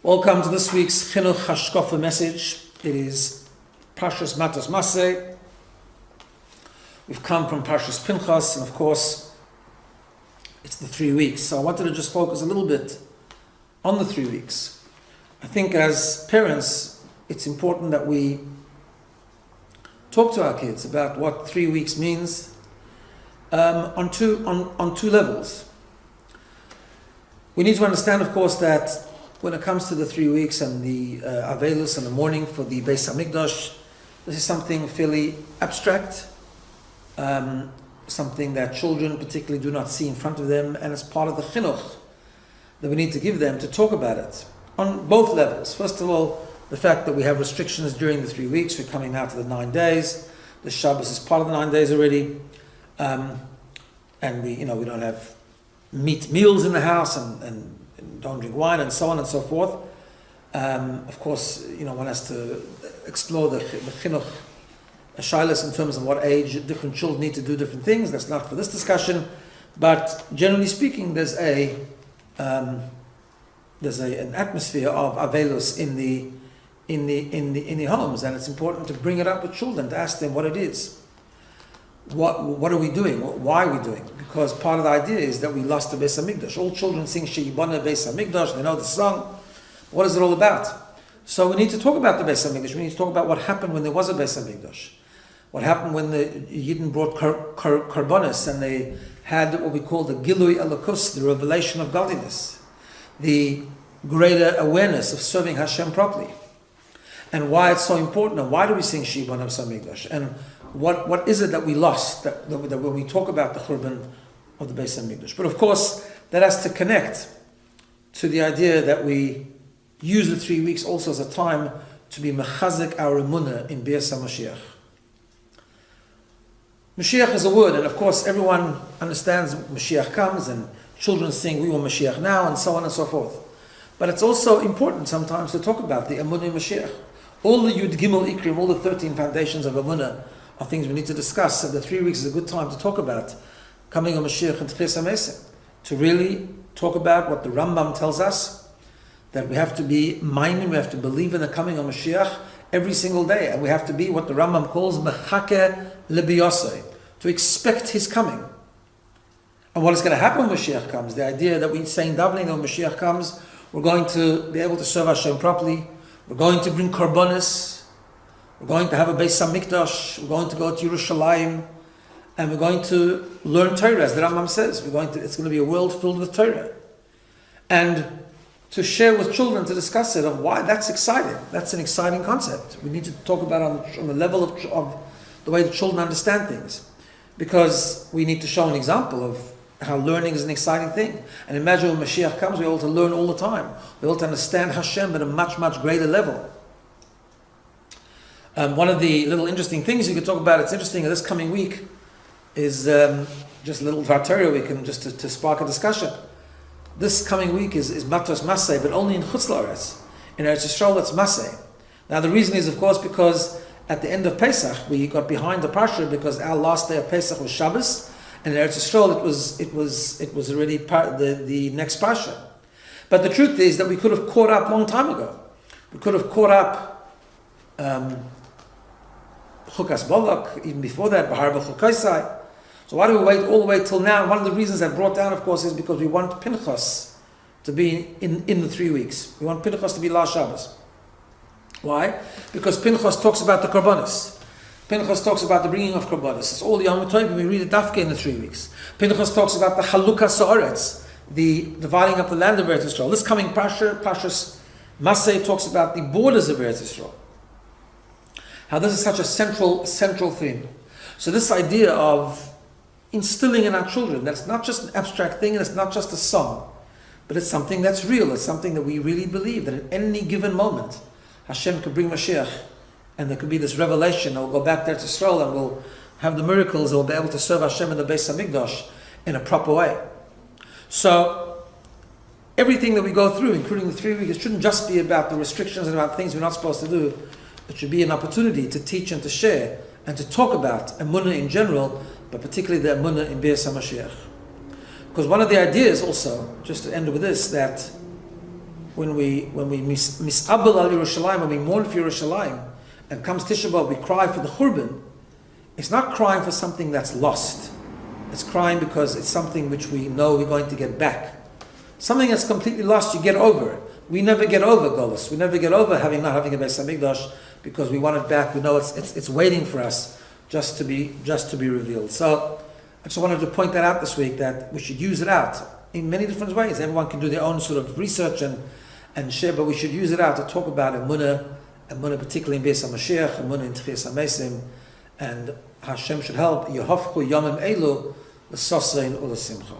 Welcome to this week's Chinuch Hashkofa message. It is Parshas Matos Masei. We've come from Parshas Pinchas, and of course, it's the 3 weeks. So I wanted to just focus a little bit on the 3 weeks. I think as parents, it's important that we talk to our kids about what 3 weeks means on two levels. We need to understand, of course, that when it comes to the 3 weeks and the Avelus and the mourning for the Beis Hamikdash, this is something fairly abstract, something that children particularly do not see in front of them, and it's part of the chinuch that we need to give them to talk about it on both levels. First of all, the fact that we have restrictions during the 3 weeks. We're coming now to the 9 days. The Shabbos is part of the 9 days already, and we don't have meat meals in the house and don't drink wine and so on and so forth. Of course, one has to explore the chinuch shilas in terms of what age different children need to do different things. That's not for this discussion, but generally speaking, there's an atmosphere of avelus in the homes, and it's important to bring it up with children, to ask them what it is. What are we doing? Why are we doing? Because part of the idea is that we lost the Beis Hamikdash. All children sing She'ibana Beis Hamikdash. They know the song. What is it all about? So we need to talk about the Beis Hamikdash. We need to talk about what happened when there was a Beis Hamikdash. What happened when the Yidden brought karbonis and they had what we call the Gilui Elokus, the revelation of godliness, the greater awareness of serving Hashem properly, and why it's so important, and why do we sing She'ibana Beis Hamikdash, and what is it that we lost that when we talk about the Churban of the Beis Hamikdash? But of course, that has to connect to the idea that we use the 3 weeks also as a time to be mechazik our emunah in Bias HaMoshiach. Moshiach is a word, and of course everyone understands Moshiach comes, and children sing, "We want Moshiach now," and so on and so forth. But it's also important sometimes to talk about the emunah in Moshiach. All the Yud Gimel Ikrim, all the 13 foundations of emunah are things we need to discuss. So the 3 weeks is a good time to talk about coming of Mashiach and Tchias HaMesem, to really talk about what the Rambam tells us, that we have to be minded, we have to believe in the coming of Mashiach every single day, and we have to be what the Rambam calls mechake lebiyosei, to expect his coming. And what is going to happen when Mashiach comes? The idea that we say in davening when Mashiach comes, we're going to be able to serve Hashem properly, we're going to bring karbonis, we're going to have a Beis Hamikdash, we're going to go to Yerushalayim, and we're going to learn Torah, as the Rambam says. It's going to be a world filled with Torah. And to share with children, to discuss it, of why that's exciting. That's an exciting concept. We need to talk about it on the level of the way the children understand things. Because we need to show an example of how learning is an exciting thing. And imagine when Mashiach comes, we're able to learn all the time. We're able to understand Hashem at a much, much greater level. One of the little interesting things you could talk about, it's interesting, this coming week is just a little Varteria we can just to spark a discussion. This coming week is Matos Masei, but only in Chutz La'aretz. In Eretz Yisrael, it's Masei. Now the reason is, of course, because at the end of Pesach, we got behind the Parsha because our last day of Pesach was Shabbos, and in Eretz Yisrael it was already the next Parsha. But the truth is that we could have caught up a long time ago. We could have caught up Chukas Balak, even before that, Bahar B'Chukaisai. So why do we wait all the way till now? One of the reasons that brought down, of course, is because we want Pinchas to be in the 3 weeks. We want Pinchas to be last Shabbos. Why? Because Pinchas talks about the Karbonis. Pinchas talks about the bringing of Karbonis. It's all the Yom Tovim. We read it Dafke in the 3 weeks. Pinchas talks about the Chalukah Sa'aretz, the dividing up the land of Eretz Yisrael. This coming Parshas Masei talks about the borders of Eretz Yisrael. How this is such a central theme. So this idea of instilling in our children that it's not just an abstract thing and it's not just a song, but it's something that's real. It's something that we really believe that at any given moment Hashem could bring Mashiach, and there could be this revelation. We'll go back there to Israel and we'll have the miracles. We'll be able to serve Hashem in the Beis Hamikdash in a proper way. So everything that we go through, including the 3 weeks, it shouldn't just be about the restrictions and about things we're not supposed to do. It should be an opportunity to teach and to share and to talk about emunah in general, but particularly the emunah in Bias HaMashiach. Because one of the ideas also, just to end with this, that mis'abel al Yerushalayim, when we mourn for Yerushalayim, and comes Tisha B'Av, we cry for the Churban. It's not crying for something that's lost. It's crying because it's something which we know we're going to get back. Something that's completely lost, you get over. We never get over Golus. We never get over not having a Beis Hamikdash because we want it back. We know it's waiting for us just to be revealed. So I just wanted to point that out this week, that we should use it out in many different ways. Everyone can do their own sort of research and share, but we should use it out to talk about Emunah particularly in Beis HaMashiach, Emunah in Tchias HaMesim, and Hashem should help. Yehovchu Yomim Elu l'sosein u'lesimcha.